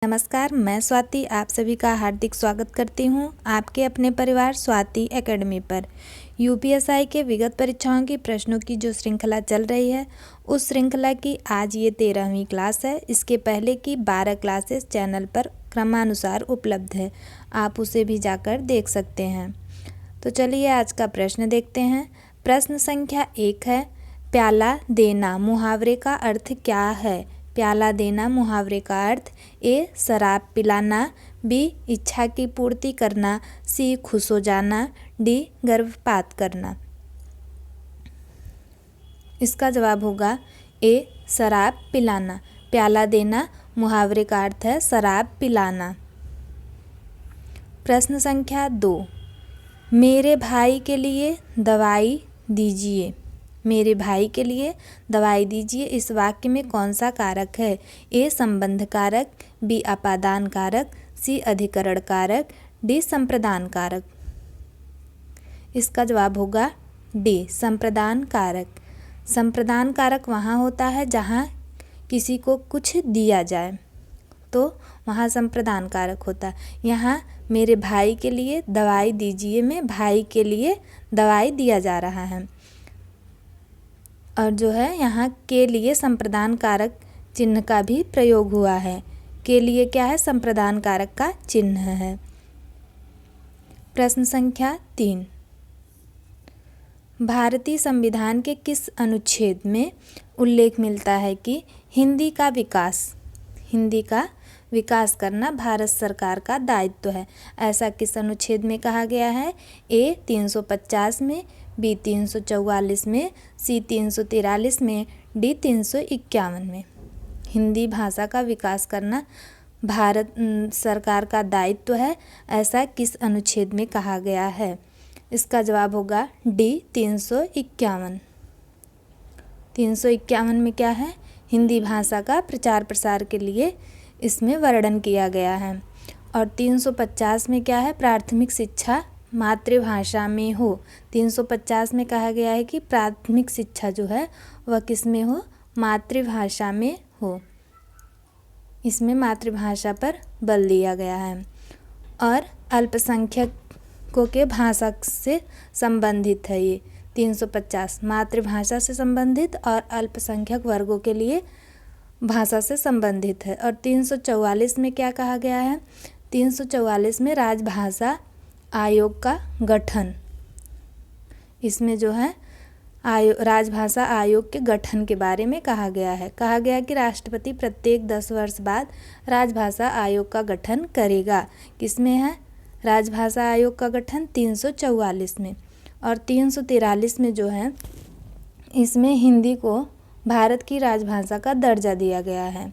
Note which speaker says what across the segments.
Speaker 1: नमस्कार, मैं स्वाति आप सभी का हार्दिक स्वागत करती हूं आपके अपने परिवार स्वाति एकेडमी पर। यूपीएसआई के विगत परीक्षाओं की प्रश्नों की जो श्रृंखला चल रही है, उस श्रृंखला की आज ये 13वीं क्लास है। इसके पहले की 12 क्लासेस चैनल पर क्रमानुसार उपलब्ध है, आप उसे भी जाकर देख सकते हैं। तो चलिए आज का प्रश्न देखते हैं। प्रश्न संख्या 1 है, प्याला देना मुहावरे का अर्थ क्या है? प्याला देना मुहावरे का अर्थ ए शराब पिलाना, बी इच्छा की पूर्ति करना, सी खुश हो जाना, डी गर्भपात करना। इसका जवाब होगा ए शराब पिलाना। प्याला देना मुहावरे का अर्थ है शराब पिलाना। प्रश्न संख्या 2, मेरे भाई के लिए दवाई दीजिए। मेरे भाई के लिए दवाई दीजिए इस वाक्य में कौन सा कारक है? ए संबंध कारक, बी अपादान कारक, सी अधिकरण कारक, डी संप्रदान कारक। इसका जवाब होगा डी संप्रदान कारक। संप्रदान कारक वहाँ होता है जहाँ किसी को कुछ दिया जाए, तो वहाँ संप्रदान कारक होता है। यहाँ मेरे भाई के लिए दवाई दीजिए में भाई के लिए दवाई दिया जा रहा है, और जो है यहाँ के लिए संप्रदान कारक चिन्ह का भी प्रयोग हुआ है। के लिए क्या है? संप्रदान कारक का चिन्ह है। प्रश्न संख्या 3, भारतीय संविधान के किस अनुच्छेद में उल्लेख मिलता है कि हिंदी का विकास करना भारत सरकार का दायित्व है? ऐसा किस अनुच्छेद में कहा गया है? ए 350 में, बी 344 में, सी 343 में, डी 351 में। हिंदी भाषा का विकास करना भारत सरकार का दायित्व है, ऐसा किस अनुच्छेद में कहा गया है? इसका जवाब होगा डी 351। 351 में क्या है? हिंदी भाषा का प्रचार प्रसार के लिए इसमें वर्णन किया गया है। और 350 में क्या है? प्राथमिक शिक्षा मातृभाषा में हो। 350 में कहा गया है कि प्राथमिक शिक्षा जो है वह किस में हो? मातृभाषा में हो। इसमें मातृभाषा पर बल दिया गया है। और अल्पसंख्यकों के भाषा से संबंधित है ये 350, मातृभाषा से संबंधित और अल्पसंख्यक वर्गों के लिए भाषा से संबंधित है। और 344 में क्या कहा गया है? 344 में राजभाषा आयोग का गठन, इसमें जो है राजभाषा आयोग के गठन के बारे में कहा गया है। कहा गया कि राष्ट्रपति प्रत्येक 10 वर्ष बाद राजभाषा आयोग का गठन करेगा। किसमें है राजभाषा आयोग का गठन? 344 में। और 343 में जो है इसमें हिंदी को भारत की राजभाषा का दर्जा दिया गया है।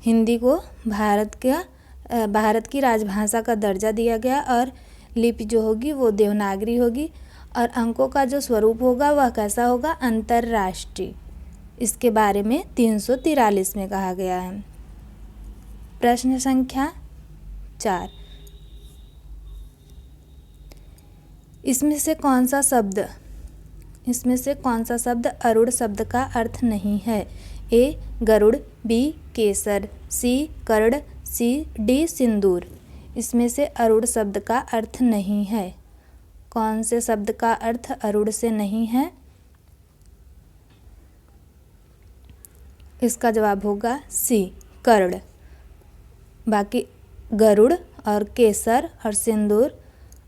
Speaker 1: हिंदी को भारत की राजभाषा का दर्जा दिया गया, और लिपि जो होगी वो देवनागरी होगी, और अंकों का जो स्वरूप होगा वह कैसा होगा? अंतर्राष्ट्रीय। इसके बारे में 343 में कहा गया है। प्रश्न संख्या 4, इसमें से कौन सा शब्द अरुण शब्द का अर्थ नहीं है? ए गरुड़, बी केसर, सी कर्ण, सी डी सिंदूर। इसमें से अरुण शब्द का अर्थ नहीं है। कौन से शब्द का अर्थ अरुण से नहीं है? इसका जवाब होगा सी कर्ण। बाकी गरुड़ और केसर और सिंदूर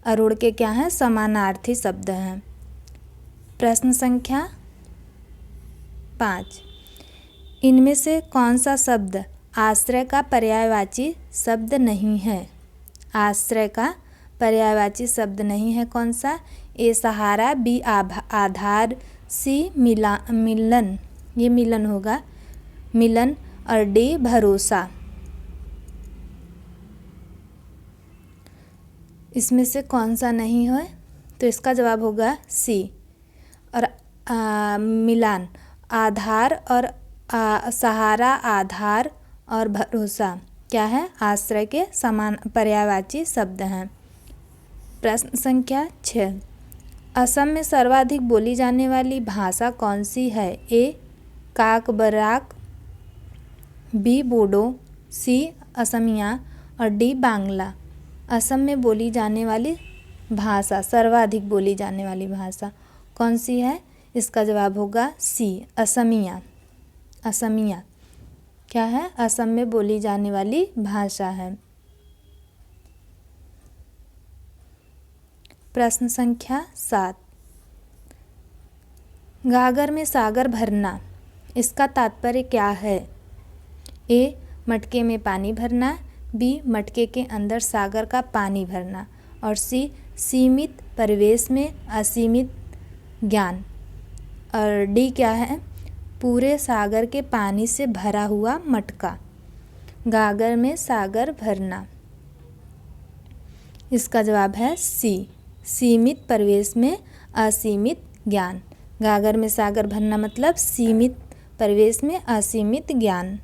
Speaker 1: अरुण के क्या हैं? समानार्थी शब्द हैं। प्रश्न संख्या 5, इनमें से कौन सा शब्द आश्रय का पर्यायवाची शब्द नहीं है? आश्रय का पर्यायवाची शब्द नहीं है कौन सा? ए सहारा, बी आधार, सी मिलन, ये मिलन होगा, मिलन, और डी भरोसा। इसमें से कौन सा नहीं है? तो इसका जवाब होगा सी। और मिलान, आधार और सहारा, आधार और भरोसा क्या है? आश्रय के समान पर्यायवाची शब्द हैं। प्रश्न संख्या 6, असम में सर्वाधिक बोली जाने वाली भाषा कौन सी है? ए काकबराक, बी बोडो, सी असमिया और डी बांग्ला। असम में बोली जाने वाली भाषा, सर्वाधिक बोली जाने वाली भाषा कौन सी है? इसका जवाब होगा सी, असमिया। असमिया क्या है? असम में बोली जाने वाली भाषा है। प्रश्न संख्या 7, गागर में सागर भरना, इसका तात्पर्य क्या है? ए, मटके में पानी भरना, बी, मटके के अंदर सागर का पानी भरना, और सी, सीमित परिवेश में असीमित ज्ञान, और डी क्या है? पूरे सागर के पानी से भरा हुआ मटका। गागर में सागर भरना, इसका जवाब है सी, सीमित परिवेश में असीमित ज्ञान। गागर में सागर भरना मतलब सीमित परिवेश में असीमित ज्ञान।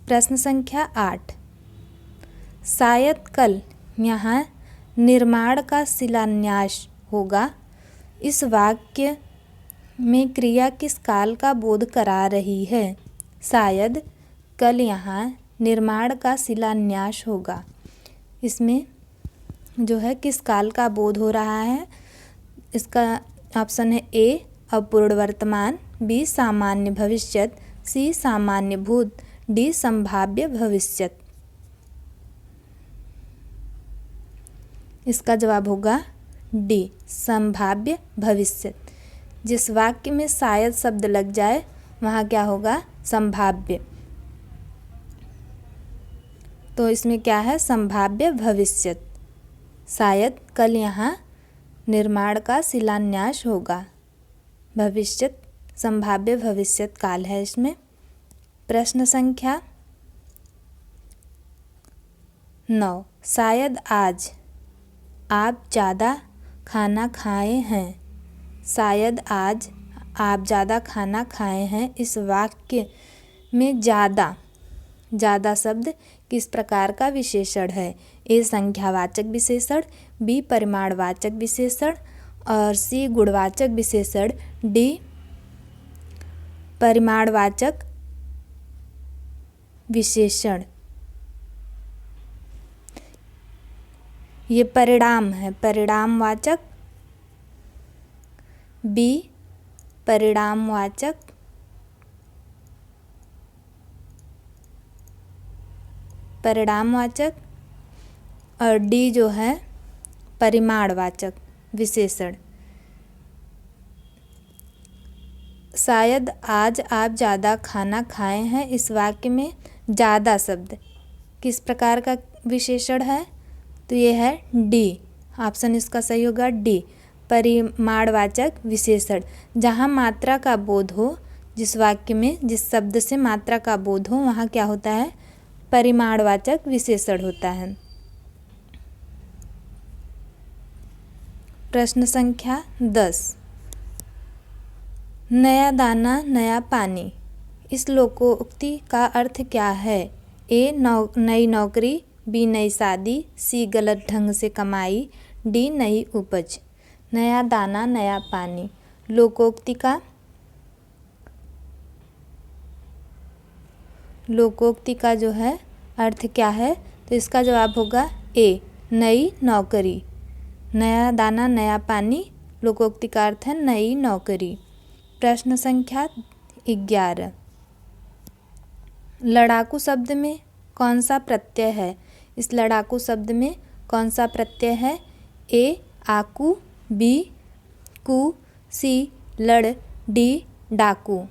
Speaker 1: प्रश्न संख्या 8, शायद कल यहाँ निर्माण का शिलान्यास होगा, इस वाक्य में क्रिया किस काल का बोध करा रही है? शायद कल यहाँ निर्माण का शिलान्यास होगा, इसमें जो है किस काल का बोध हो रहा है? इसका ऑप्शन है ए, अपूर्ण वर्तमान, बी, सामान्य भविष्यत, सी, सामान्य भूत, डी, संभाव्य भविष्यत। इसका जवाब होगा डी, संभाव्य भविष्यत। जिस वाक्य में शायद शब्द लग जाए वहाँ क्या होगा? संभाव्य। तो इसमें क्या है? संभाव्य भविष्यत। शायद कल यहाँ निर्माण का शिलान्यास होगा, भविष्यत, संभाव्य भविष्यत काल है इसमें। प्रश्न संख्या 9, शायद आज आप ज़्यादा खाना खाए हैं। शायद आज आप ज़्यादा खाना खाए हैं, इस वाक्य में ज़्यादा शब्द किस प्रकार का विशेषण है? ए, संख्यावाचक विशेषण, बी, परिमाणवाचक विशेषण, और सी, गुणवाचक विशेषण, डी, परिमाणवाचक विशेषण। ये परिणाम है, परिणामवाचक, बी, परिणामवाचक, और डी जो है परिमाणवाचक विशेषण। शायद आज आप ज़्यादा खाना खाए हैं, इस वाक्य में ज़्यादा शब्द किस प्रकार का विशेषण है? तो ये है डी, ऑप्शन इसका सही होगा डी, परिमाणवाचक विशेषण। जहाँ मात्रा का बोध हो, जिस वाक्य में जिस शब्द से मात्रा का बोध हो वहाँ क्या होता है? परिमाणवाचक विशेषण होता है। प्रश्न संख्या 10, नया दाना नया पानी, इस लोकोक्ति का अर्थ क्या है? ए, नई नौकरी, बी, नई शादी, सी, गलत ढंग से कमाई, डी, नई उपज। नया दाना नया पानी लोकोक्ति का जो है अर्थ क्या है? तो इसका जवाब होगा ए, नई नौकरी। नया दाना नया पानी लोकोक्ति का अर्थ है नई नौकरी। प्रश्न संख्या 11, लड़ाकू शब्द में कौन सा प्रत्यय है? इस लड़ाकू शब्द में कौन सा प्रत्यय है? ए, आकू, बी, कु, सी, लड़, डी, डाकू।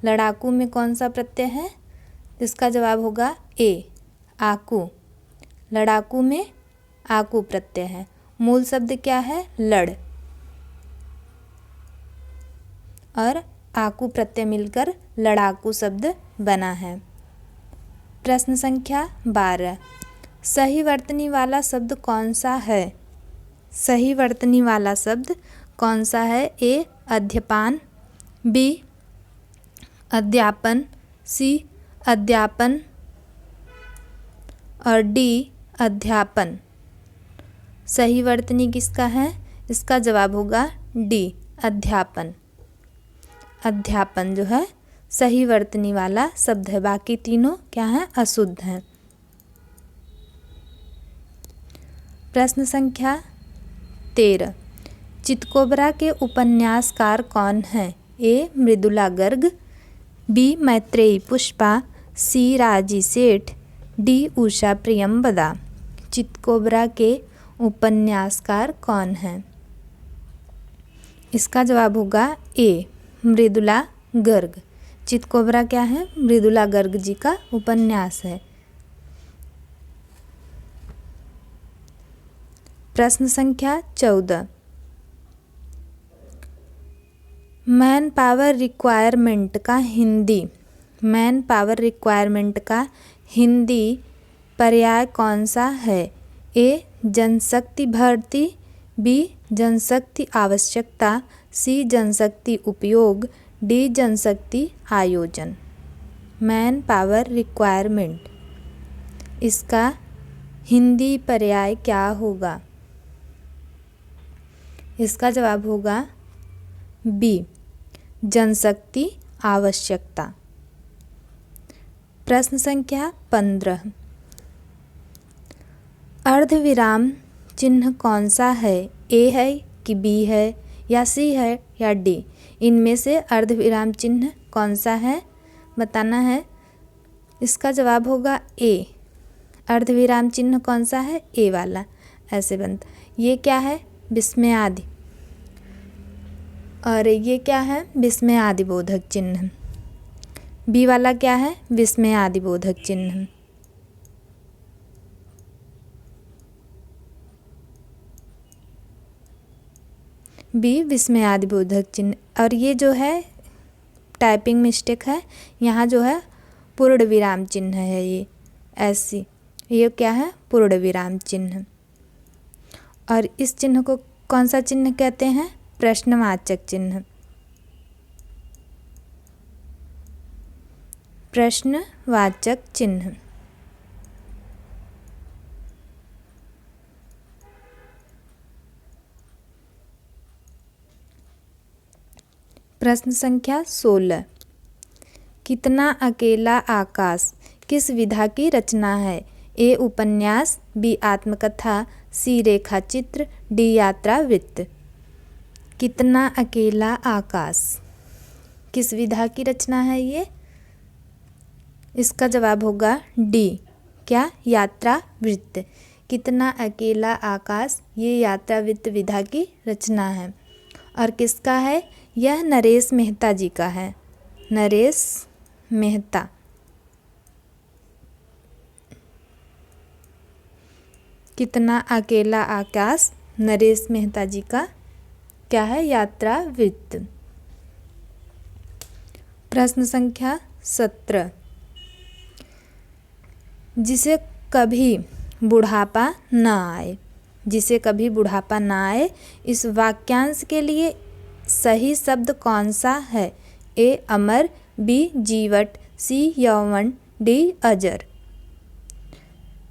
Speaker 1: लड़ाकू में कौन सा प्रत्यय है? इसका जवाब होगा ए, आकू। लड़ाकू में आकू प्रत्यय है। मूल शब्द क्या है? लड़, और आकू प्रत्यय मिलकर लड़ाकू शब्द बना है। प्रश्न संख्या 12, सही वर्तनी वाला शब्द कौन सा है? सही वर्तनी वाला शब्द कौन सा है? ए, अध्यपान, बी, अध्यापन, सी, अध्यापन, और डी, अध्यापन। सही वर्तनी किसका है? इसका जवाब होगा डी, अध्यापन। अध्यापन जो है सही वर्तनी वाला शब्द है, बाकी तीनों क्या हैं, अशुद्ध हैं। प्रश्न संख्या 13, चितकोबरा के उपन्यासकार कौन हैं? ए मृदुला गर्ग, बी मैत्रेयी पुष्पा, सी राजी सेठ, डी उषा प्रियंवदा। चितकोबरा के उपन्यासकार कौन हैं? इसका जवाब होगा ए मृदुला गर्ग। चितकोबरा क्या है? मृदुला गर्ग जी का उपन्यास है। प्रश्न संख्या 14, मैन पावर रिक्वायरमेंट का हिंदी पर्याय कौन सा है? ए जनशक्ति भर्ती, बी जनशक्ति आवश्यकता, सी जनशक्ति उपयोग, डी जनशक्ति आयोजन। मैन पावर रिक्वायरमेंट, इसका हिंदी पर्याय क्या होगा? इसका जवाब होगा बी जनशक्ति आवश्यकता। प्रश्न संख्या 15, अर्धविराम चिन्ह कौन सा है? ए है कि बी है या सी है या डी? इनमें से अर्धविराम चिन्ह कौन सा है बताना है। इसका जवाब होगा ए। अर्धविराम चिन्ह कौन सा है? ए वाला। ऐसे बनता, ये क्या है? विस्मयादि, और ये क्या है? विस्मयादि बोधक चिन्ह। बी वाला क्या है? विस्मयादि बोधक चिन्ह। बी विस्मयादि बोधक चिन्ह। और ये जो है टाइपिंग मिस्टेक है, यहाँ जो है पूर्ण विराम चिन्ह है, ये ऐसी, ये क्या है? पूर्ण विराम चिन्ह। और इस चिन्ह को कौन सा चिन्ह कहते हैं? प्रश्नवाचक चिन्ह। प्रश्नवाचक चिन्ह। प्रश्न संख्या 16, कितना अकेला आकाश किस विधा की रचना है? ए उपन्यास, बी आत्मकथा, सी रेखा चित्र, डी यात्रा वृत्त। कितना अकेला आकाश किस विधा की रचना है ये? इसका जवाब होगा डी, क्या? यात्रा वृत्त। कितना अकेला आकाश, ये यात्रा वृत्त विधा की रचना है। और किसका है? यह नरेश मेहता जी का है। नरेश मेहता। कितना अकेला आकाश नरेश मेहता जी का क्या है? यात्रा वृत्त। प्रश्न संख्या 17, जिसे कभी बुढ़ापा न आए, जिसे कभी बुढ़ापा न आए, इस वाक्यांश के लिए सही शब्द कौन सा है? ए अमर, बी जीवट, सी यौवन, डी अजर।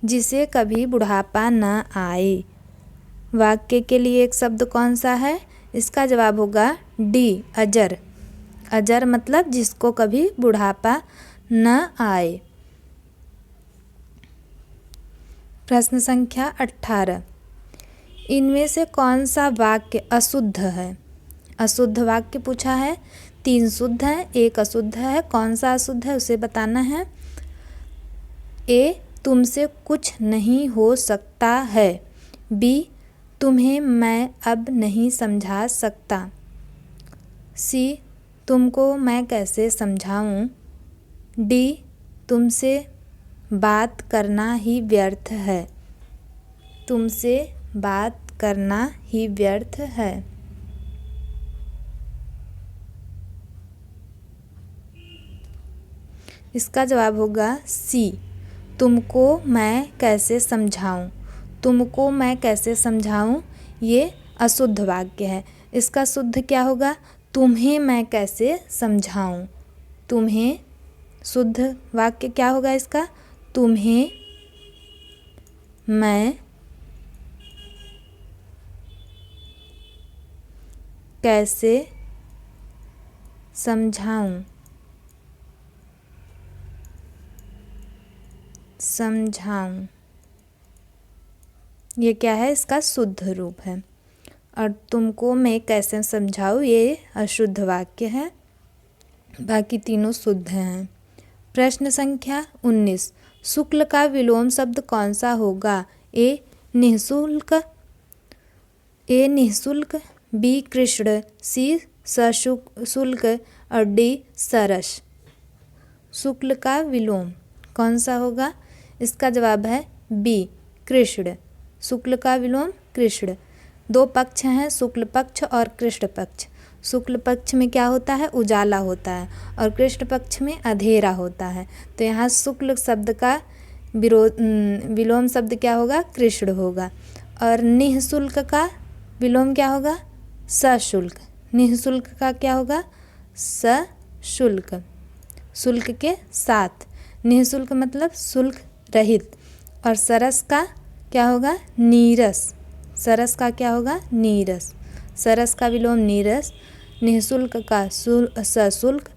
Speaker 1: जिसे कभी बुढ़ापा न आए, वाक्य के लिए एक शब्द कौन सा है? इसका जवाब होगा डी, अजर। अजर मतलब जिसको कभी बुढ़ापा न आए। प्रश्न संख्या 18, इनमें से कौन सा वाक्य अशुद्ध है? अशुद्ध वाक्य पूछा है। 3 शुद्ध है, 1 अशुद्ध है। कौन सा अशुद्ध है उसे बताना है। ए तुमसे कुछ नहीं हो सकता है, बी तुम्हें मैं अब नहीं समझा सकता, सी तुमको मैं कैसे समझाऊं, डी तुमसे बात करना ही व्यर्थ है, तुमसे बात करना ही व्यर्थ है। इसका जवाब होगा सी, तुमको मैं कैसे समझाऊं। तुमको मैं कैसे समझाऊं ये अशुद्ध वाक्य है। इसका शुद्ध क्या होगा? तुम्हें मैं कैसे समझाऊं। तुम्हें, शुद्ध वाक्य क्या होगा इसका? तुम्हें मैं कैसे समझाऊं। समझाऊं, ये क्या है, इसका शुद्ध रूप है। और तुमको मैं कैसे समझाऊं, ये अशुद्ध वाक्य है, बाकी तीनों शुद्ध हैं। प्रश्न संख्या 19, शुक्ल का विलोम शब्द कौन सा होगा? ए निःशुल्क, बी कृष्ण, सी सशुल्क और डी सरस। शुक्ल का विलोम कौन सा होगा? इसका जवाब है बी कृष्ण। शुक्ल का विलोम कृष्ण। दो पक्ष हैं, शुक्ल पक्ष और कृष्ण पक्ष। शुक्ल पक्ष में क्या होता है? उजाला होता है, और कृष्ण पक्ष में अंधेरा होता है। तो यहाँ शुक्ल शब्द का विलोम शब्द क्या होगा? कृष्ण होगा। और निःशुल्क का विलोम क्या होगा? सशुल्क। निःशुल्क का क्या होगा? सशुल्क, शुल्क के साथ। निःशुल्क मतलब शुल्क रहित। और सरस का क्या होगा? नीरस। सरस का क्या होगा? नीरस। सरस का विलोम नीरस, निःशुल्क का सशुल्क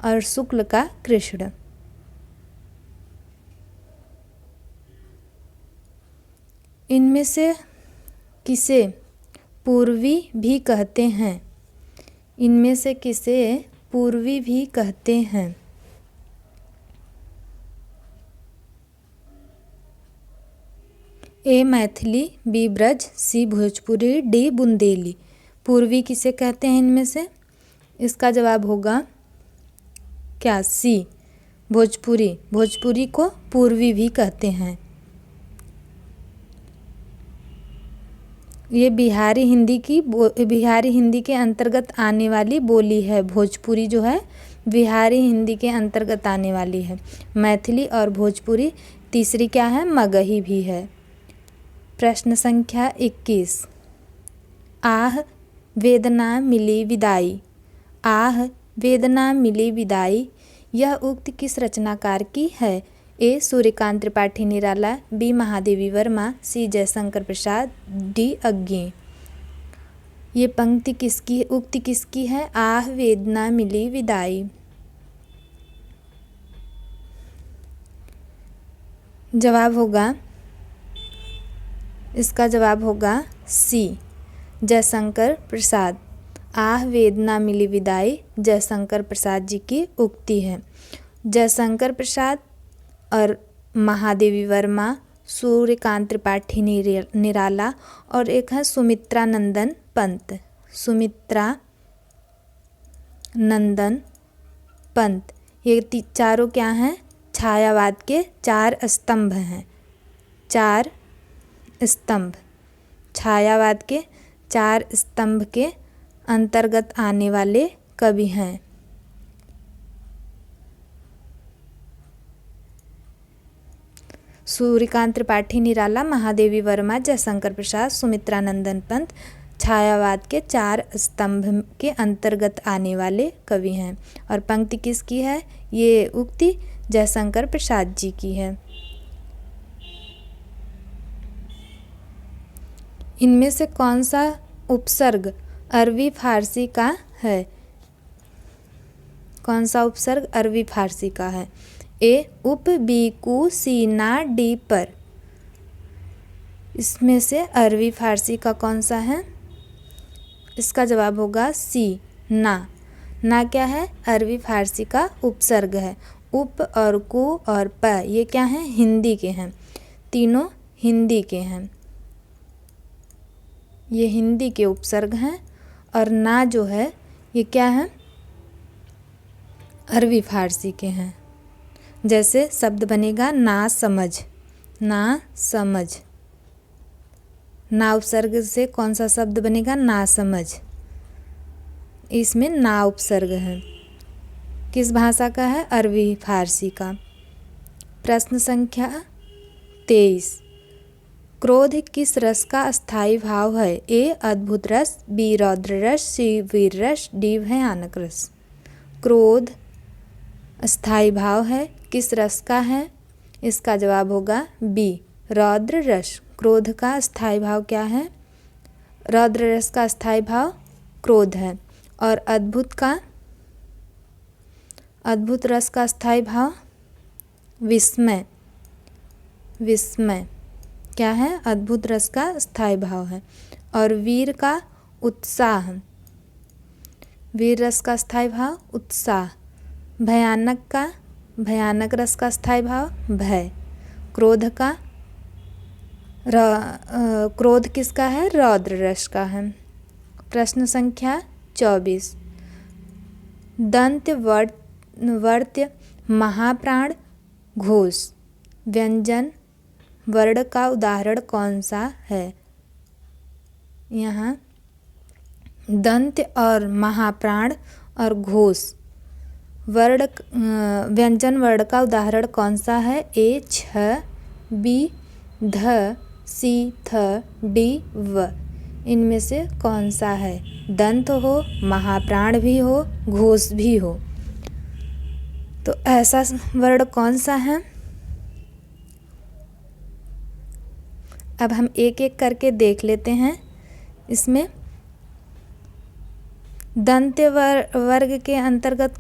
Speaker 1: और शुक्ल का कृष्ण। इनमें से किसे पूर्वी भी कहते हैं? इनमें से किसे पूर्वी भी कहते हैं? ए मैथिली, बी ब्रज, सी भोजपुरी, डी बुंदेली। पूर्वी किसे कहते हैं इनमें से? इसका जवाब होगा क्या? सी भोजपुरी। भोजपुरी को पूर्वी भी कहते हैं। ये बिहारी हिंदी के अंतर्गत आने वाली बोली है। भोजपुरी जो है बिहारी हिंदी के अंतर्गत आने वाली है। मैथिली और भोजपुरी, तीसरी क्या है? मगही भी है। प्रश्न संख्या 21, आह वेदना मिली विदाई। आह वेदना मिली विदाई, यह उक्ति किस रचनाकार की है? ए सूर्यकांत त्रिपाठी निराला, बी महादेवी वर्मा, सी जयशंकर प्रसाद, डी अज्ञे। ये पंक्ति किसकी, उक्ति किसकी है? आह वेदना मिली विदाई। जवाब होगा, इसका जवाब होगा सी जयशंकर प्रसाद। आह वेदना मिली विदाई जयशंकर प्रसाद जी की उक्ति है। जयशंकर प्रसाद और महादेवी वर्मा, सूर्यकांत त्रिपाठी निराला और एक है सुमित्रा नंदन पंत। सुमित्रा नंदन पंत, ये चारों क्या हैं? छायावाद के चार स्तंभ हैं। चार स्तंभ, छायावाद के चार स्तंभ के अंतर्गत आने वाले कवि हैं। सूर्यकांत त्रिपाठी निराला, महादेवी वर्मा, जयशंकर प्रसाद, सुमित्रा नंदन पंत छायावाद के चार स्तंभ के अंतर्गत आने वाले कवि हैं। और पंक्ति किसकी है? ये उक्ति जयशंकर प्रसाद जी की है। इनमें से कौन सा उपसर्ग अरबी फारसी का है? कौन सा उपसर्ग अरबी फारसी का है? ए उप, बी कु, सी ना, डी पर। इसमें से अरबी फारसी का कौन सा है? इसका जवाब होगा सी ना। ना क्या है? अरबी फारसी का उपसर्ग है। उप और कु और प ये क्या हैं? हिंदी के हैं। तीनों हिंदी के हैं, ये हिंदी के उपसर्ग हैं। और ना जो है ये क्या है? अरबी फारसी के हैं। जैसे शब्द बनेगा ना समझ, ना समझ। ना उपसर्ग से कौन सा शब्द बनेगा? ना समझ। इसमें ना उपसर्ग है। किस भाषा का है? अरबी फारसी का। प्रश्न संख्या 23, क्रोध किस रस का स्थायी भाव है? ए अद्भुत रस, बी रौद्र रस, सी वीर रस, डी भयानक रस। क्रोध स्थायी भाव है, किस रस का है? इसका जवाब होगा बी रौद्र रस। क्रोध का स्थायी भाव क्या है? रौद्र रस का स्थायी भाव क्रोध है। और अद्भुत रस का स्थायी भाव विस्मय। विस्मय क्या है? अद्भुत रस का स्थायी भाव है। और वीर का उत्साह, वीर रस का स्थायी भाव उत्साह। भयानक का, भयानक रस का स्थायी भाव भय। क्रोध का, क्रोध किसका है? रौद्र रस का है। प्रश्न संख्या 24। दंत्य वर्त्य महाप्राण घोष व्यंजन वर्ण का उदाहरण कौन सा है? यहाँ दंत्य और महाप्राण और घोष वर्ण व्यंजन वर्ण का उदाहरण कौन सा है? ए छ, बी ध, सी थ, डी व। इनमें से कौन सा है? दंत हो, महाप्राण भी हो, घोष भी हो, तो ऐसा वर्ण कौन सा है? अब हम एक एक करके देख लेते हैं। इसमें दंत्य वर्ग के अंतर्गत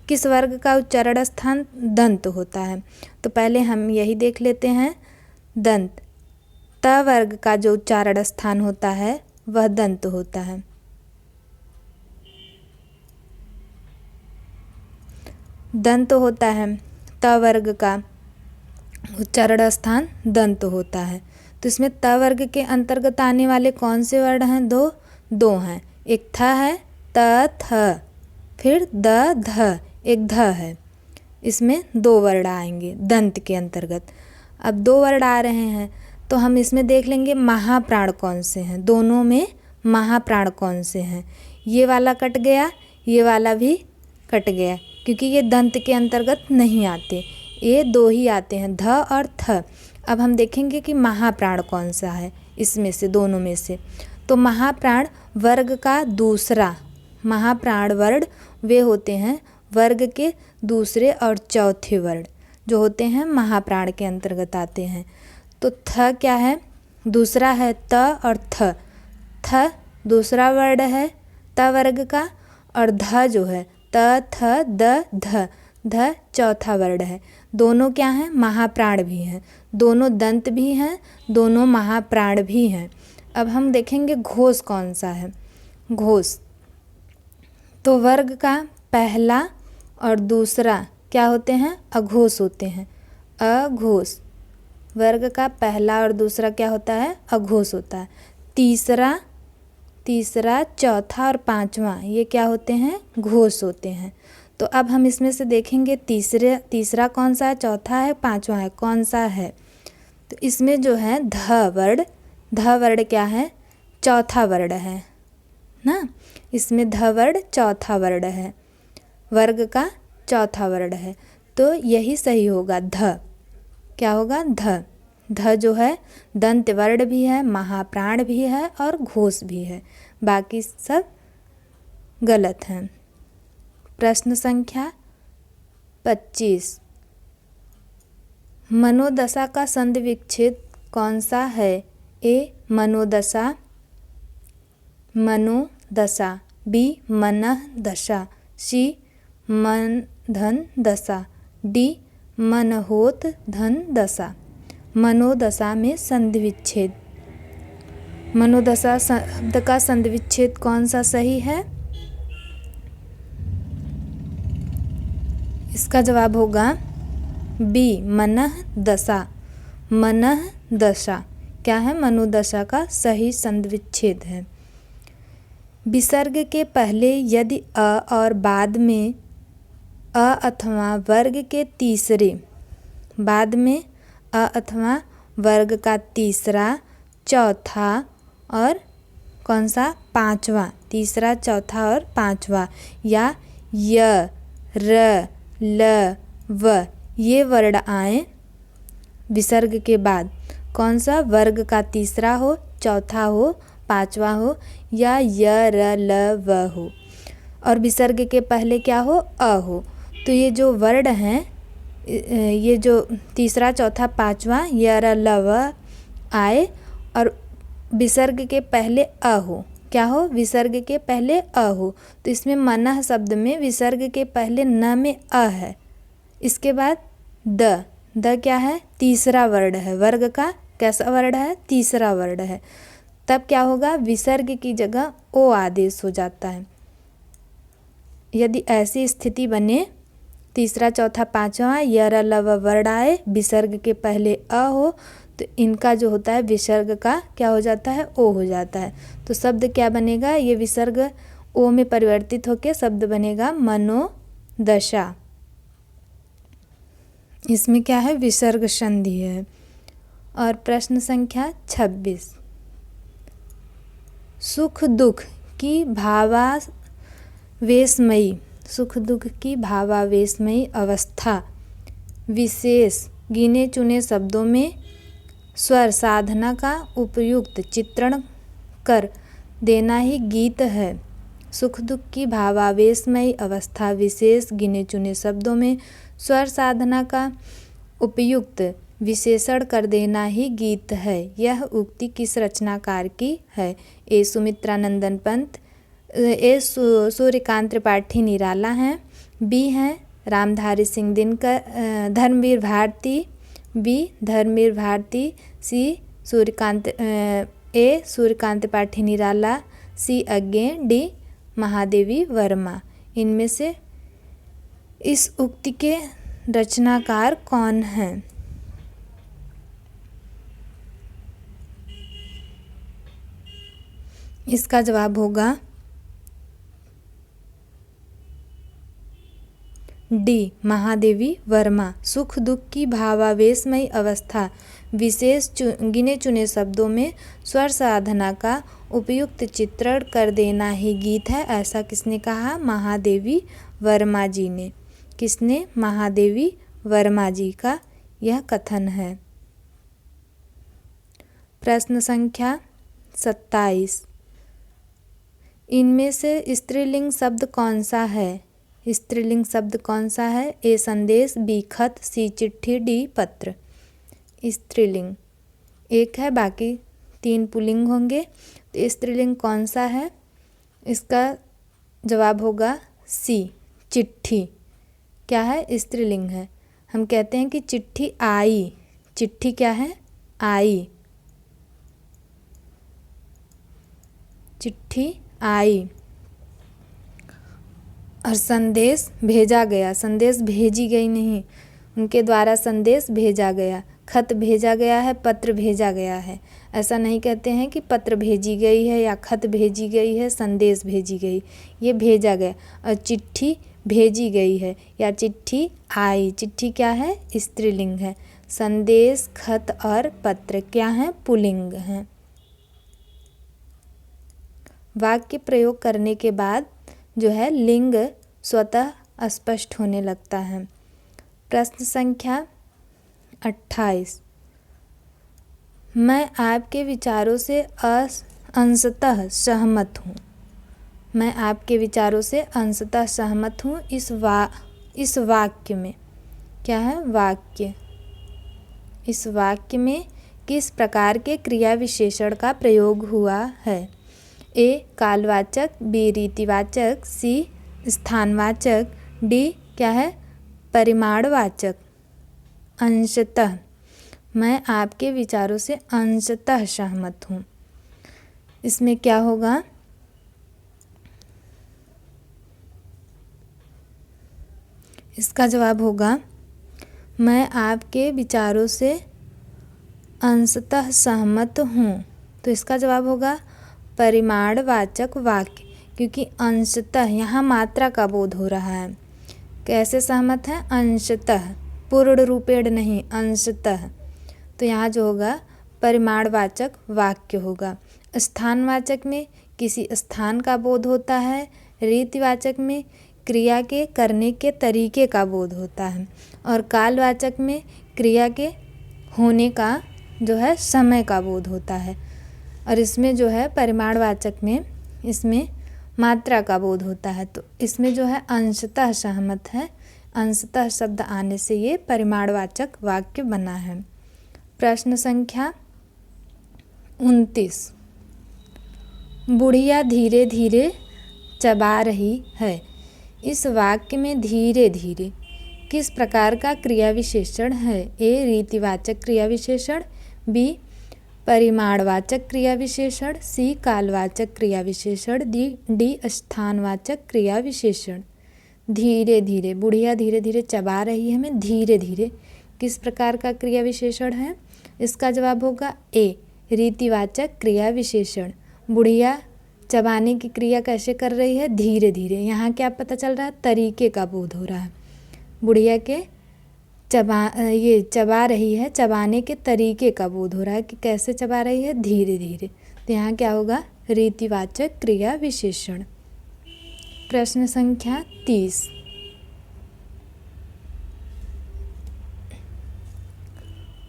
Speaker 1: किस वर्ग का उच्चारण स्थान दंत होता है? तो पहले हम यही देख लेते हैं। दंत, त वर्ग का जो उच्चारण स्थान होता है वह दंत होता है। दंत होता है, त वर्ग का उच्चारण स्थान दंत होता है। तो इसमें त वर्ग के अंतर्गत आने वाले कौन से वर्ण हैं? दो हैं। एक थ है, त थ, फिर द ध, एक ध है। इसमें दो वर्ण आएंगे दंत के अंतर्गत। अब दो वर्ण आ रहे हैं तो हम इसमें देख लेंगे महाप्राण कौन से हैं। दोनों में महाप्राण कौन से हैं? ये वाला कट गया, ये वाला भी कट गया, क्योंकि ये दंत के अंतर्गत नहीं आते। ये दो ही आते हैं, ध और थ। अब हम देखेंगे कि महाप्राण कौन सा है इसमें से, दोनों में से। तो महाप्राण वर्ग का दूसरा, महाप्राण वर्ण वे होते हैं वर्ग के दूसरे और चौथे वर्ण जो होते हैं महाप्राण के अंतर्गत आते हैं। तो थ क्या है? दूसरा है त और थ। थ दूसरा वर्ण है त वर्ग का, और ध जो है त थ द ध, ध चौथा वर्ण है। दोनों क्या हैं? महाप्राण भी हैं। दोनों दंत भी हैं, दोनों महाप्राण भी हैं। अब हम देखेंगे घोष कौन सा है। घोष तो वर्ग का पहला और दूसरा क्या होते हैं? अघोष होते हैं। अघोष वर्ग का पहला और दूसरा क्या होता है? अघोष होता है। तीसरा, चौथा और पांचवा ये क्या होते हैं? घोष होते हैं। तो अब हम इसमें से देखेंगे तीसरा कौन सा है, चौथा है, पांचवा है, कौन सा है? तो इसमें जो है ध वर्ण क्या है? चौथा वर्ण है ना। इसमें ध वर्ण चौथा वर्ण है, वर्ग का चौथा वर्ण है। तो यही सही होगा, ध। क्या होगा? ध। ध जो है दंत वर्ण भी है, महाप्राण भी है और घोष भी है। बाकी सब गलत हैं। प्रश्न संख्या 25। मनोदशा का संधि विच्छेद कौन सा है? ए मनोदशा, बी मनः दशा, सी मनधन दशा, डी मनहोत धन दशा। मनोदशा में संधि विच्छेद, मनोदशा शब्द का संधि विच्छेद कौन सा सही है? इसका जवाब होगा बी मनः दशा। मनः दशा क्या है? मनोदशा का सही संधि विच्छेद है। विसर्ग के पहले यदि अ और बाद में अ अथवा वर्ग के तीसरे, बाद में अ अथवा वर्ग का तीसरा, चौथा और कौन सा? पांचवा। तीसरा, चौथा और पांचवा, या य, र, ल, व ये वर्ण आए विसर्ग के बाद, कौन सा? वर्ग का तीसरा हो, चौथा हो, पांचवा हो, या य, र, ल, व हो, और विसर्ग के पहले क्या हो? अ हो। तो ये जो वर्ण हैं, ये जो तीसरा, चौथा, पांचवा, य, र, ल, व आए और विसर्ग के पहले अ हो। क्या हो? विसर्ग के पहले अ हो। तो इसमें मनः शब्द में विसर्ग के पहले न में अ है, इसके बाद द, द क्या है, तीसरा वर्ड है, वर्ग का कैसा वर्ड है, तीसरा वर्ड है। तब क्या होगा, विसर्ग की जगह ओ आदेश हो जाता है। यदि ऐसी स्थिति बने, तीसरा चौथा पांचवा य र ल व वर्ड आए, विसर्ग के पहले अ हो, तो इनका जो होता है विसर्ग का क्या हो जाता है, ओ हो जाता है। तो शब्द क्या बनेगा, ये विसर्ग ओ में परिवर्तित होकर शब्द बनेगा मनोदशा। इसमें क्या है, विसर्ग संधि है। और प्रश्न संख्या 26, सुख दुख की भावावेशमयी, सुख दुख की भावावेशमयी अवस्था विशेष गिने चुने शब्दों में स्वर साधना का उपयुक्त चित्रण कर देना ही गीत है। सुख दुख की भावावेशमयी अवस्था विशेष गिने चुने शब्दों में स्वर साधना का उपयुक्त विशेषण कर देना ही गीत है। यह उक्ति किस रचनाकार की है। ए सुमित्रा नंदन पंत, ए सूर्यकांत त्रिपाठी निराला हैं, बी हैं रामधारी सिंह दिनकर, धर्मवीर भारती, बी धर्मवीर भारती, सी Suryakant Tripathi Nirala, see again D Mahadevi Verma. इनमें से इस उक्ति के रचनाकार कौन हैं। इसका जवाब होगा डी महादेवी वर्मा। सुख दुख की भावावेशमयी अवस्था विशेष गिने चुने शब्दों में स्वर साधना का उपयुक्त चित्रण कर देना ही गीत है। ऐसा किसने कहा, महादेवी वर्मा जी ने। किसने, महादेवी वर्मा जी का यह कथन है। प्रश्न संख्या 27, इनमें से स्त्रीलिंग शब्द कौन सा है। स्त्रीलिंग शब्द कौन सा है। ए संदेश, बी खत, सी चिट्ठी, डी पत्र। स्त्रीलिंग एक है, बाकी 3 पुल्लिंग होंगे। तो स्त्रीलिंग कौन सा है, इसका जवाब होगा सी चिट्ठी। क्या है, स्त्रीलिंग है। हम कहते हैं कि चिट्ठी आई, चिट्ठी क्या है, आई, चिट्ठी आई। और संदेश भेजा गया, संदेश भेजी गई नहीं, उनके द्वारा संदेश भेजा गया। खत भेजा गया है, पत्र भेजा गया है। ऐसा नहीं कहते हैं कि पत्र भेजी गई है या खत भेजी गई है, संदेश भेजी गई, ये भेजा गया। और चिट्ठी भेजी गई है या चिट्ठी आई। चिट्ठी क्या है, स्त्रीलिंग है। संदेश, खत और पत्र क्या हैं, पुल्लिंग हैं। वाक्य प्रयोग करने के बाद जो है लिंग स्वतः स्पष्ट होने लगता है। प्रश्न संख्या 28, मैं आपके विचारों से अंशतः सहमत हूँ। मैं आपके विचारों से अंशतः सहमत हूँ। इस वाक्य में क्या है, वाक्य, इस वाक्य में किस प्रकार के क्रिया विशेषण का प्रयोग हुआ है। ए कालवाचक, बी रीतिवाचक, सी स्थानवाचक, डी क्या है, परिमाणवाचक। अंशतः, मैं आपके विचारों से अंशतः सहमत हूँ। इसमें क्या होगा, इसका जवाब होगा मैं आपके विचारों से अंशतः सहमत हूँ। तो इसका जवाब होगा परिमाणवाचक वाक्य, क्योंकि अंशतः यहाँ मात्रा का बोध हो रहा है। कैसे सहमत है, अंशतः, पूर्ण रूपेण नहीं, अंशतः। तो यहाँ जो होगा परिमाणवाचक वाक्य होगा। स्थानवाचक में किसी स्थान का बोध होता है। रीतिवाचक में क्रिया के करने के तरीके का बोध होता है। और कालवाचक में क्रिया के होने का जो है समय का बोध होता है। और इसमें जो है परिमाणवाचक में इसमें मात्रा का बोध होता है। तो इसमें जो है अंशतः सहमत है। अंशतः शब्द आने से ये परिमाणवाचक वाक्य बना है। प्रश्न संख्या 29, बुढ़िया धीरे धीरे चबा रही है। इस वाक्य में धीरे धीरे किस प्रकार का क्रिया विशेषण है? ए रीतिवाचक क्रिया विशेषण, बी परिमाणवाचक क्रिया विशेषण, सी कालवाचक क्रिया विशेषण, डी स्थानवाचक क्रिया विशेषण। धीरे धीरे, बुढ़िया धीरे धीरे चबा रही है हमें, धीरे धीरे किस प्रकार का क्रिया विशेषण है? इसका जवाब होगा ए रीतिवाचक क्रिया विशेषण। बुढ़िया चबाने की क्रिया कैसे कर रही है? धीरे धीरे। यहाँ क्या पता चल रहा है? तरीके का बोध हो रहा है। बुढ़िया के चबा रही है, चबाने के तरीके का बोध हो रहा है कि कैसे चबा रही है? धीरे धीरे। तो यहाँ क्या होगा? रीतिवाचक क्रिया विशेषण। प्रश्न संख्या 30।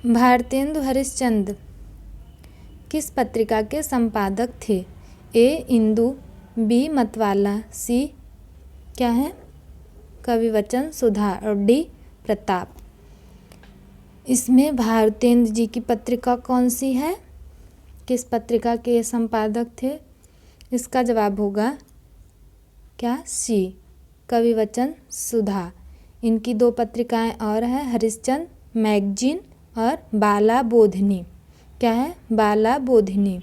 Speaker 1: भारतेंदु हरिश्चंद्र किस पत्रिका के संपादक थे? ए इंदु, बी मतवाला, सी क्या है? कविवचन सुधा और डी प्रताप। इसमें भारतेंदु जी की पत्रिका कौन सी है? किस पत्रिका के संपादक थे? इसका जवाब होगा क्या? सी कविवचन सुधा। इनकी 2 पत्रिकाएं और हैं, हरिश्चंद्र मैगजीन और बाला बोधिनी। क्या है? बाला बोधिनी।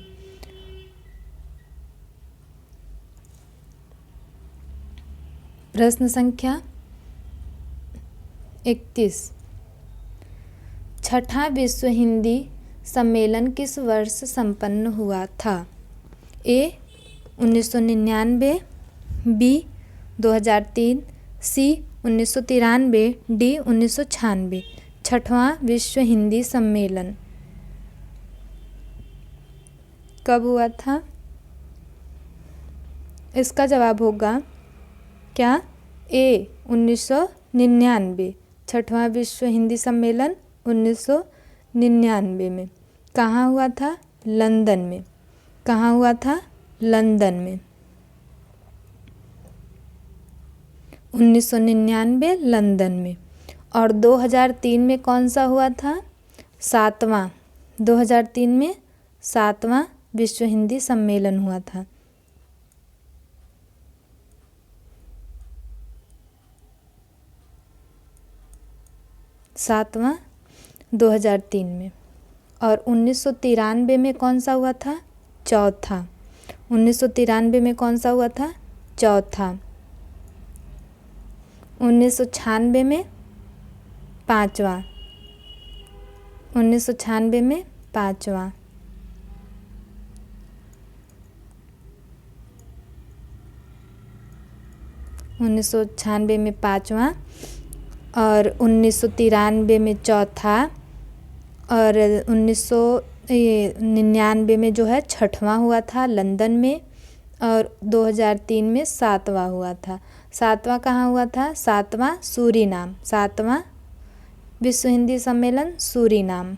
Speaker 1: प्रश्न संख्या 31। छठा विश्व हिंदी सम्मेलन किस वर्ष संपन्न हुआ था? ए 1999, बी 2003, सी 1993, डी 1996। छठवां विश्व हिंदी सम्मेलन कब हुआ था? इसका जवाब होगा क्या? ए 1999। छठवां विश्व हिंदी सम्मेलन 1999 में। कहाँ हुआ था? लंदन में। कहाँ हुआ था? लंदन में। 1999 लंदन में। और 2003 में कौन सा हुआ था? 7वां। 2003 में 7वां विश्व हिंदी सम्मेलन हुआ था। सातवां 2003 में। और 1993 में कौन सा हुआ था? चौथा। 1993 में कौन सा हुआ था? चौथा। 1996 में 5वां। 1996 में 5वां। में 5वां और 1993 में चौथा और 1999 में जो है 6वां हुआ था लंदन में और 2003 में 7वां हुआ था। 7वां कहाँ हुआ था? 7वां सूरीनाम। 7वां विश्व हिंदी सम्मेलन सूरीनाम।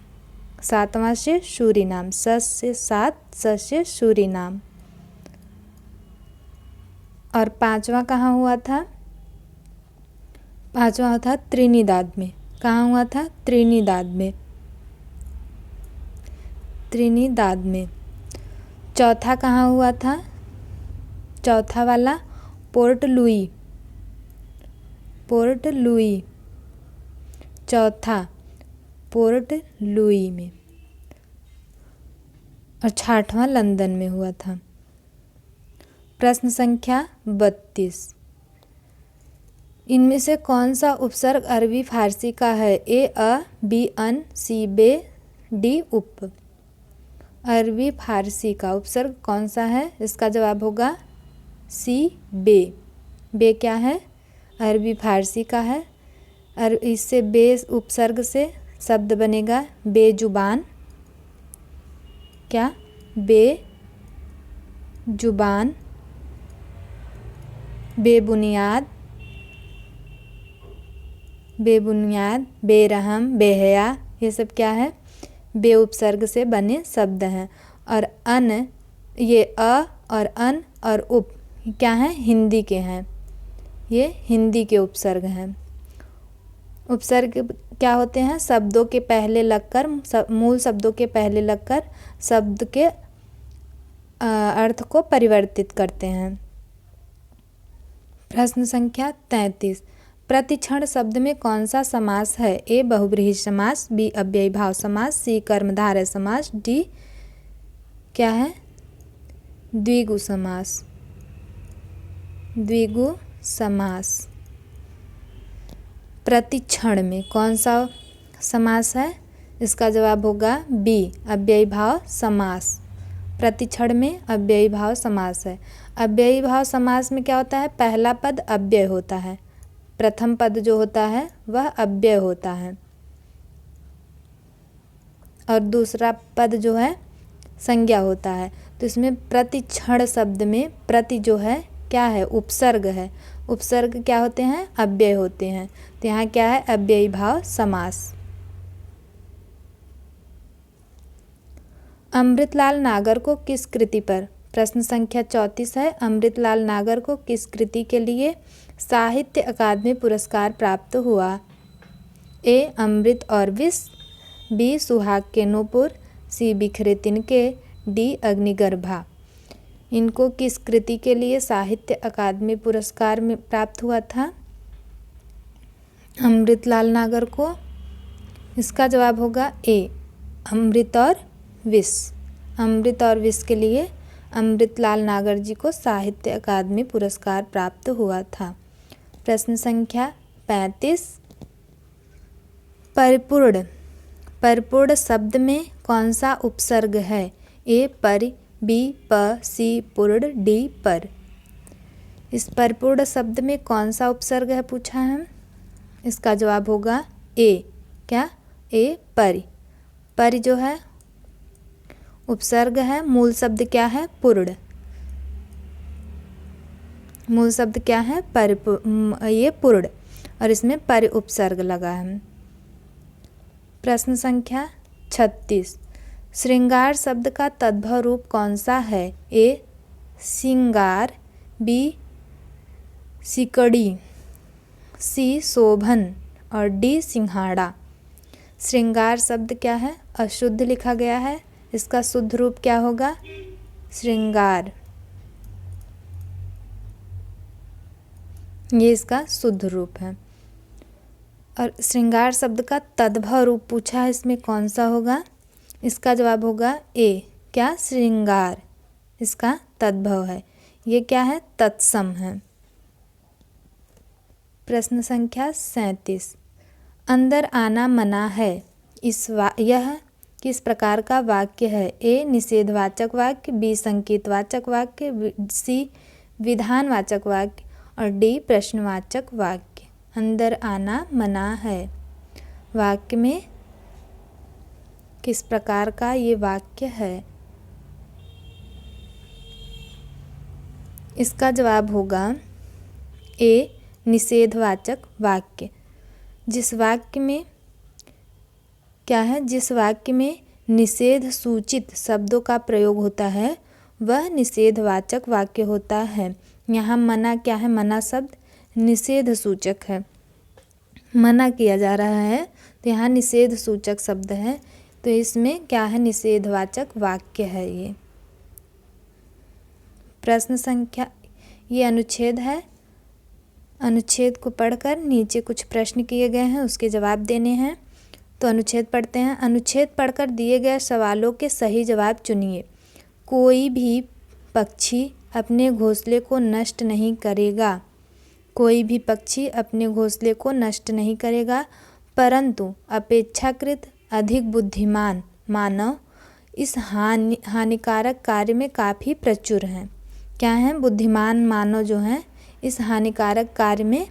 Speaker 1: 7वां से सूरीनाम, स से 7, स से सूरीनाम। और 5वां कहाँ हुआ था? 5वां था त्रिनिदाद में। कहाँ हुआ था? त्रिनिदाद में। त्रिनिदाद में। चौथा कहाँ हुआ था? चौथा वाला पोर्ट लुई। Port Louis. चौथा पोर्ट लुई में। और 6वां लंदन में हुआ था। प्रश्न संख्या 32। इनमें से कौन सा उपसर्ग अरबी फारसी का है? ए अ, बी अन, सी बे, डी उप। अरबी फारसी का उपसर्ग कौन सा है? इसका जवाब होगा सी बे। बे क्या है? अरबी फारसी का है। और इससे बे उपसर्ग से शब्द बनेगा बेजुबान। क्या? बेजुबान, बेबुनियाद, बेबुनियाद, बेरहम, बेहया, ये सब क्या है? बे उपसर्ग से बने शब्द हैं। और अन, ये अ और अन और उप क्या हैं? हिंदी के हैं। ये हिंदी के उपसर्ग हैं। उपसर्ग क्या होते हैं? शब्दों के पहले लगकर, मूल शब्दों के पहले लगकर शब्द के अर्थ को परिवर्तित करते हैं। प्रश्न संख्या 33। प्रतिक्षण शब्द में कौन सा समास है? ए बहुव्रीहि समास, बी अव्ययी भाव समास, सी कर्मधारय समास, डी क्या है द्विगु समास। द्विगु समास। प्रतिक्षण में कौन सा समास है? इसका जवाब होगा बी अव्ययी भाव समास। प्रतिक्षण में अव्ययी भाव समास है। अव्ययी भाव समास में क्या होता है? पहला पद अव्यय होता है, प्रथम पद जो होता है वह अव्यय होता है और दूसरा पद जो है संज्ञा होता है। तो इसमें प्रतिक्षण शब्द में प्रति जो है क्या है? उपसर्ग है। उपसर्ग क्या होते हैं? अव्यय होते हैं। तो यहाँ क्या है? अव्ययी भाव समास। अमृतलाल नागर को किस कृति पर, प्रश्न संख्या 34 है, अमृतलाल नागर को किस कृति के लिए साहित्य अकादमी पुरस्कार प्राप्त हुआ? ए अमृत और विष, बी सुहाग के नूपुर, सी बिखरे तिनके, डी अग्निगर्भा। इनको किस कृति के लिए साहित्य अकादमी पुरस्कार में प्राप्त हुआ था अमृतलाल नागर को? इसका जवाब होगा ए अमृत और विष। अमृत और विष के लिए अमृतलाल नागर जी को साहित्य अकादमी पुरस्कार प्राप्त हुआ था। प्रश्न संख्या 35, परिपूर्ण। परिपूर्ण शब्द में कौन सा उपसर्ग है? ए परि, बी प, सी पूर्ण, डी पर। इस परिपूर्ण शब्द में कौन सा उपसर्ग है पूछा है? इसका जवाब होगा ए क्या? ए परि। परि जो है उपसर्ग है। मूल शब्द क्या है? पूर्ण। मूल शब्द क्या है? ये पूर्ण और इसमें परि उपसर्ग लगा है। प्रश्न संख्या 36, श्रृंगार शब्द का तद्भव रूप कौन सा है? ए सिंगार, बी सिकड़ी, सी शोभन और डी सिंहाड़ा। श्रृंगार शब्द क्या है? अशुद्ध लिखा गया है। इसका शुद्ध रूप क्या होगा? श्रृंगार। ये इसका शुद्ध रूप है। और श्रृंगार शब्द का तद्भव रूप पूछा है, इसमें कौन सा होगा? इसका जवाब होगा ए क्या? श्रृंगार। इसका तद्भव है। ये क्या है? तत्सम है। प्रश्न संख्या 37, अंदर आना मना है, यह किस प्रकार का वाक्य है? ए निषेधवाचक वाक्य, बी संकेतवाचक वाक्य, सी विधानवाचक वाक्य और डी प्रश्नवाचक वाक्य। अंदर आना मना है वाक्य में किस प्रकार का ये वाक्य है? इसका जवाब होगा ए निषेधवाचक वाक्य। जिस वाक्य में क्या है? जिस वाक्य में निषेध सूचित शब्दों का प्रयोग होता है वह निषेधवाचक वाक्य होता है। यहाँ मना क्या है? मना शब्द निषेध सूचक है। मना किया जा रहा है तो यहाँ निषेध सूचक शब्द है, तो इसमें क्या है? निषेधवाचक वाक्य है ये। प्रश्न संख्या, ये अनुच्छेद है। अनुच्छेद को पढ़कर नीचे कुछ प्रश्न किए गए हैं, उसके जवाब देने हैं। तो अनुच्छेद पढ़ते हैं। अनुच्छेद पढ़कर दिए गए सवालों के सही जवाब चुनिए। कोई भी पक्षी अपने घोंसले को नष्ट नहीं करेगा। कोई भी पक्षी अपने घोंसले को नष्ट नहीं करेगा, परंतु अपेक्षाकृत अधिक बुद्धिमान मानव इस हानिकारक कार्य में काफ़ी प्रचुर हैं। क्या हैं? बुद्धिमान मानव जो हैं इस हानिकारक कार्य में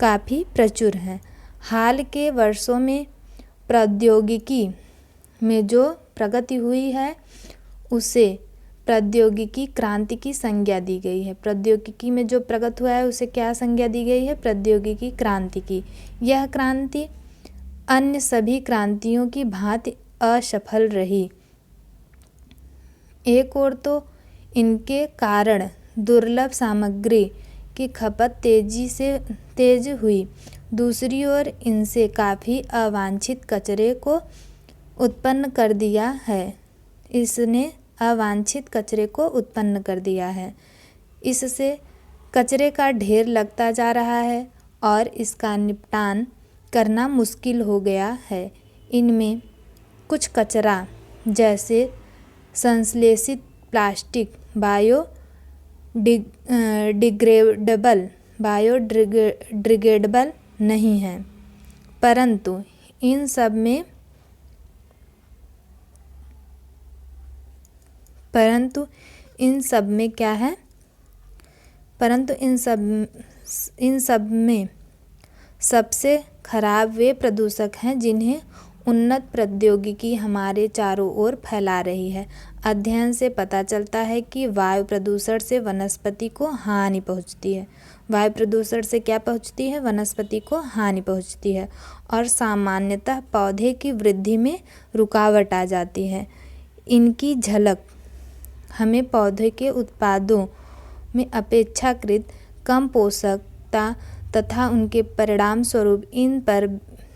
Speaker 1: काफ़ी प्रचुर हैं। हाल के वर्षों में प्रौद्योगिकी में जो प्रगति हुई है उसे प्रौद्योगिकी क्रांति की संज्ञा दी गई है। प्रौद्योगिकी में जो प्रगति हुआ है उसे क्या संज्ञा दी गई है? प्रौद्योगिकी क्रांति की। यह क्रांति अन्य सभी क्रांतियों की भांति असफल रही। एक ओर तो इनके कारण दुर्लभ सामग्री की खपत तेज हुई, दूसरी ओर इनसे काफ़ी अवांछित कचरे को उत्पन्न कर दिया है। इसने अवांछित कचरे को उत्पन्न कर दिया है। इससे कचरे का ढेर लगता जा रहा है और इसका निपटान करना मुश्किल हो गया है। इनमें कुछ कचरा जैसे संश्लेषित प्लास्टिक बायोडिग्रेडेबल नहीं है, परंतु इन सब में सबसे खराब वे प्रदूषक हैं जिन्हें उन्नत प्रौद्योगिकी हमारे चारों ओर फैला रही है। अध्ययन से पता चलता है कि वायु प्रदूषण से वनस्पति को हानि पहुंचती है। वायु प्रदूषण से क्या पहुंचती है? वनस्पति को हानि पहुंचती है और सामान्यतः पौधे की वृद्धि में रुकावट आ जाती है। इनकी झलक हमें पौधे के उत्पादों में अपेक्षाकृत कम पोषकता तथा उनके परिणाम स्वरूप इन पर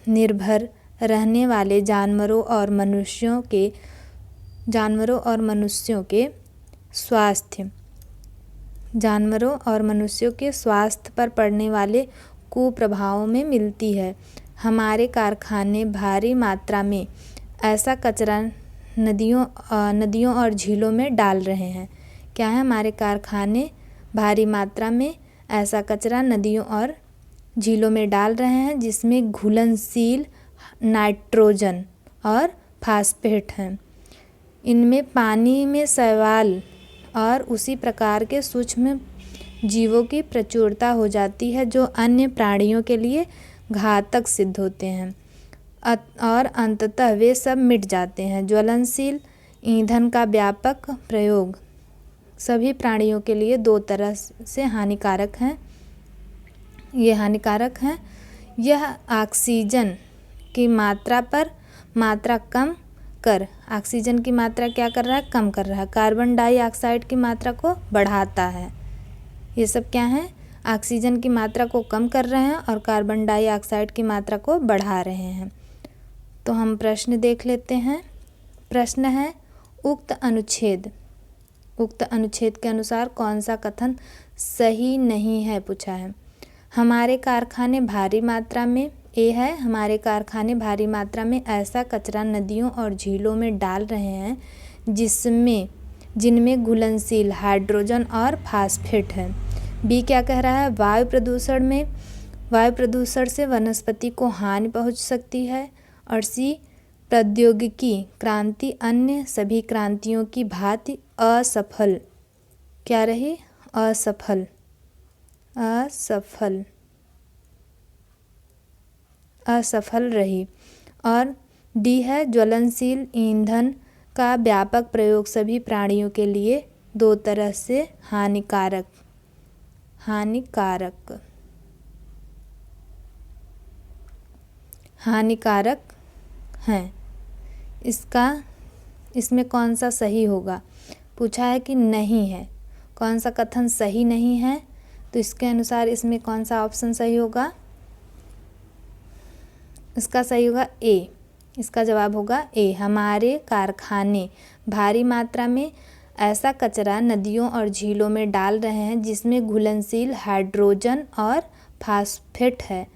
Speaker 1: निर्भर रहने वाले जानवरों और मनुष्यों के स्वास्थ्य पर पड़ने वाले कुप्रभावों में मिलती है। हमारे कारखाने भारी मात्रा में ऐसा कचरा नदियों और झीलों में डाल रहे हैं। क्या है? हमारे कारखाने भारी मात्रा में ऐसा कचरा नदियों और झीलों में डाल रहे हैं जिसमें घुलनशील नाइट्रोजन और फास्फेट हैं। इनमें पानी में शैवाल और उसी प्रकार के सूक्ष्म जीवों की प्रचुरता हो जाती है जो अन्य प्राणियों के लिए घातक सिद्ध होते हैं और अंततः वे सब मिट जाते हैं। ज्वलनशील ईंधन का व्यापक प्रयोग सभी प्राणियों के लिए दो तरह से हानिकारक है। यह ऑक्सीजन की मात्रा कम कर ऑक्सीजन की मात्रा क्या कर रहा है? कम कर रहा है। कार्बन डाइऑक्साइड की मात्रा को बढ़ाता है। ये सब क्या है? ऑक्सीजन की मात्रा को कम कर रहे हैं और कार्बन डाइऑक्साइड की मात्रा को बढ़ा रहे हैं। तो हम प्रश्न देख लेते हैं। प्रश्न है उक्त अनुच्छेद के अनुसार कौन सा कथन सही नहीं है पूछा है। हमारे कारखाने भारी मात्रा में हमारे कारखाने भारी मात्रा में ऐसा कचरा नदियों और झीलों में डाल रहे हैं जिनमें घुलनशील हाइड्रोजन और फास्फेट है। बी क्या कह रहा है? वायु प्रदूषण से वनस्पति को हानि पहुंच सकती है। और सी प्रौद्योगिकी क्रांति अन्य सभी क्रांतियों की भांति असफल क्या रही? असफल रही। और डी है ज्वलनशील ईंधन का व्यापक प्रयोग सभी प्राणियों के लिए दो तरह से हानिकारक हैं। इसमें कौन सा सही होगा? पूछा है कि नहीं है। कौन सा कथन सही नहीं है? तो इसके अनुसार इसमें कौन सा ऑप्शन सही होगा? इसका सही होगा ए। इसका जवाब होगा ए। हमारे कारखाने भारी मात्रा में ऐसा कचरा नदियों और झीलों में डाल रहे हैं जिसमें घुलनशील हाइड्रोजन और फास्फेट है।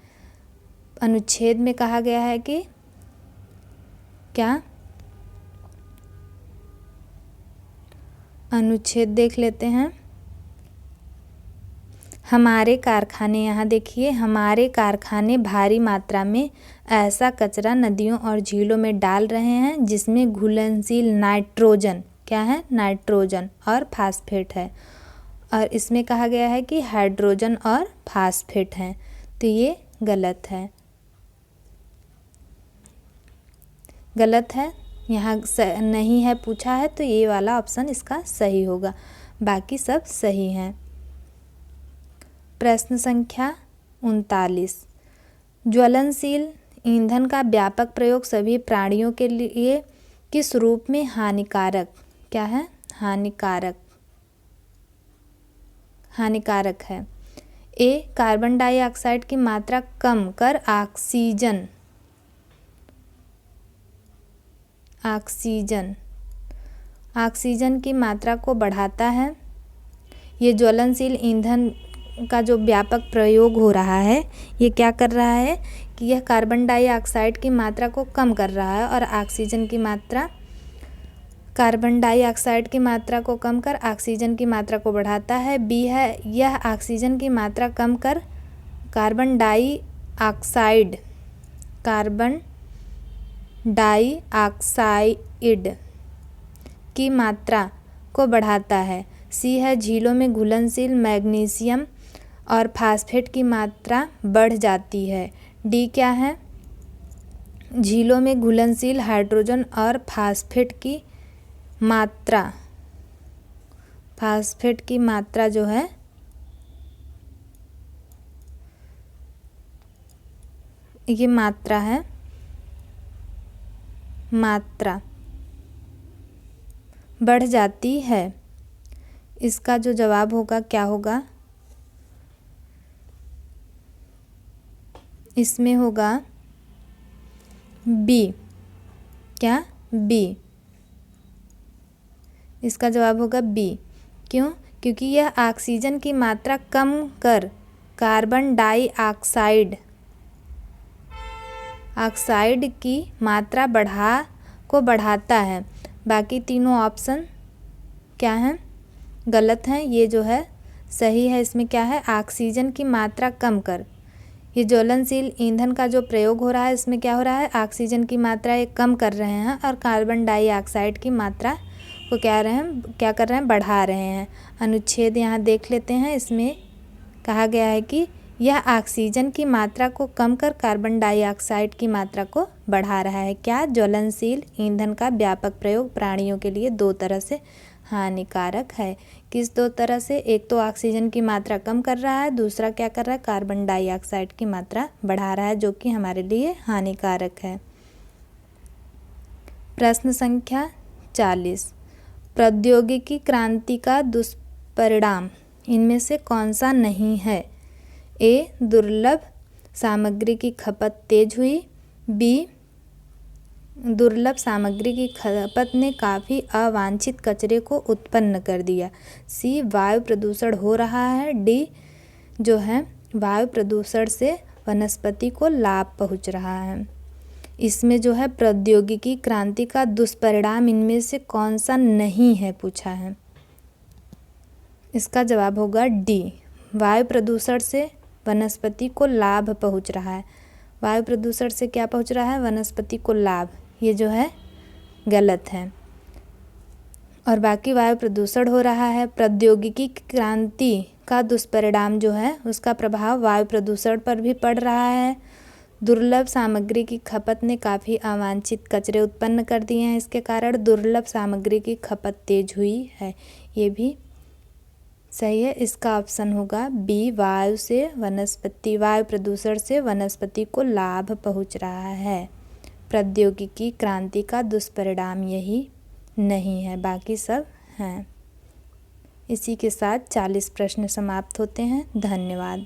Speaker 1: अनुच्छेद में कहा गया है कि क्या? अनुच्छेद देख लेते हैं। हमारे कारखाने, यहाँ देखिए, हमारे कारखाने भारी मात्रा में ऐसा कचरा नदियों और झीलों में डाल रहे हैं जिसमें घुलनशील नाइट्रोजन क्या है? नाइट्रोजन और फास्फेट है। और इसमें कहा गया है कि हाइड्रोजन और फास्फेट हैं। तो ये गलत है। यहाँ नहीं है पूछा है तो ये वाला ऑप्शन इसका सही होगा। बाकी सब सही हैं। प्रश्न संख्या 39। ज्वलनशील ईंधन का व्यापक प्रयोग सभी प्राणियों के लिए किस रूप में हानिकारक क्या है? हानिकारक है। ए कार्बन डाइऑक्साइड की मात्रा कम कर ऑक्सीजन की मात्रा को बढ़ाता है। ये ज्वलनशील ईंधन का जो व्यापक प्रयोग हो रहा है ये क्या कर रहा है कि यह कार्बन डाइऑक्साइड की मात्रा को कम कर रहा है और कार्बन डाइऑक्साइड की मात्रा को कम कर ऑक्सीजन की मात्रा को बढ़ाता है। बी है, यह ऑक्सीजन की मात्रा कम कर कार्बन डाइऑक्साइड की मात्रा को बढ़ाता है। सी है, झीलों में घुलनशील मैग्नीशियम और फास्फेट की मात्रा बढ़ जाती है। डी क्या है, झीलों में घुलनशील हाइड्रोजन और फास्फेट की मात्रा जो है ये मात्रा बढ़ जाती है। इसका जो जवाब होगा क्या होगा, इसमें होगा बी। क्या, बी। इसका जवाब होगा बी। क्यों? क्योंकि यह ऑक्सीजन की मात्रा कम कर कार्बन डाइऑक्साइड की मात्रा बढ़ाता है। बाकी तीनों ऑप्शन क्या हैं, गलत हैं। ये जो है सही है। इसमें क्या है, ऑक्सीजन की मात्रा कम कर। ये ज्वलनशील ईंधन का जो प्रयोग हो रहा है इसमें क्या हो रहा है, ऑक्सीजन की मात्रा ये कम कर रहे हैं और कार्बन डाइऑक्साइड की मात्रा को क्या कर रहे हैं, बढ़ा रहे हैं। अनुच्छेद यहाँ देख लेते हैं। इसमें कहा गया है कि यह ऑक्सीजन की मात्रा को कम कर कार्बन डाइऑक्साइड की मात्रा को बढ़ा रहा है। क्या, ज्वलनशील ईंधन का व्यापक प्रयोग प्राणियों के लिए दो तरह से हानिकारक है। किस दो तरह से? एक तो ऑक्सीजन की मात्रा कम कर रहा है, दूसरा क्या कर रहा है, कार्बन डाइऑक्साइड की मात्रा बढ़ा रहा है, जो कि हमारे लिए हानिकारक है। प्रश्न संख्या 40, प्रौद्योगिकी क्रांति का दुष्परिणाम इनमें से कौन सा नहीं है? ए, दुर्लभ सामग्री की खपत तेज हुई। बी, दुर्लभ सामग्री की खपत ने काफ़ी अवांछित कचरे को उत्पन्न कर दिया। सी, वायु प्रदूषण हो रहा है। डी जो है, वायु प्रदूषण से वनस्पति को लाभ पहुंच रहा है। इसमें जो है प्रौद्योगिकी क्रांति का दुष्परिणाम इनमें से कौन सा नहीं है पूछा है। इसका जवाब होगा डी, वायु प्रदूषण से वनस्पति को लाभ पहुंच रहा है। वायु प्रदूषण से क्या पहुंच रहा है, वनस्पति को लाभ। ये जो है गलत है। और बाकी वायु प्रदूषण हो रहा है। प्रौद्योगिकी क्रांति का दुष्परिणाम जो है उसका प्रभाव वायु प्रदूषण पर भी पड़ रहा है। दुर्लभ सामग्री की खपत ने काफ़ी अवांछित कचरे उत्पन्न कर दिए हैं, इसके कारण दुर्लभ सामग्री की खपत तेज हुई है। ये भी सही है। इसका ऑप्शन होगा बी, वायु प्रदूषण से वनस्पति को लाभ पहुंच रहा है। प्रौद्योगिकी क्रांति का दुष्परिणाम यही नहीं है, बाकी सब हैं। इसी के साथ 40 प्रश्न समाप्त होते हैं। धन्यवाद।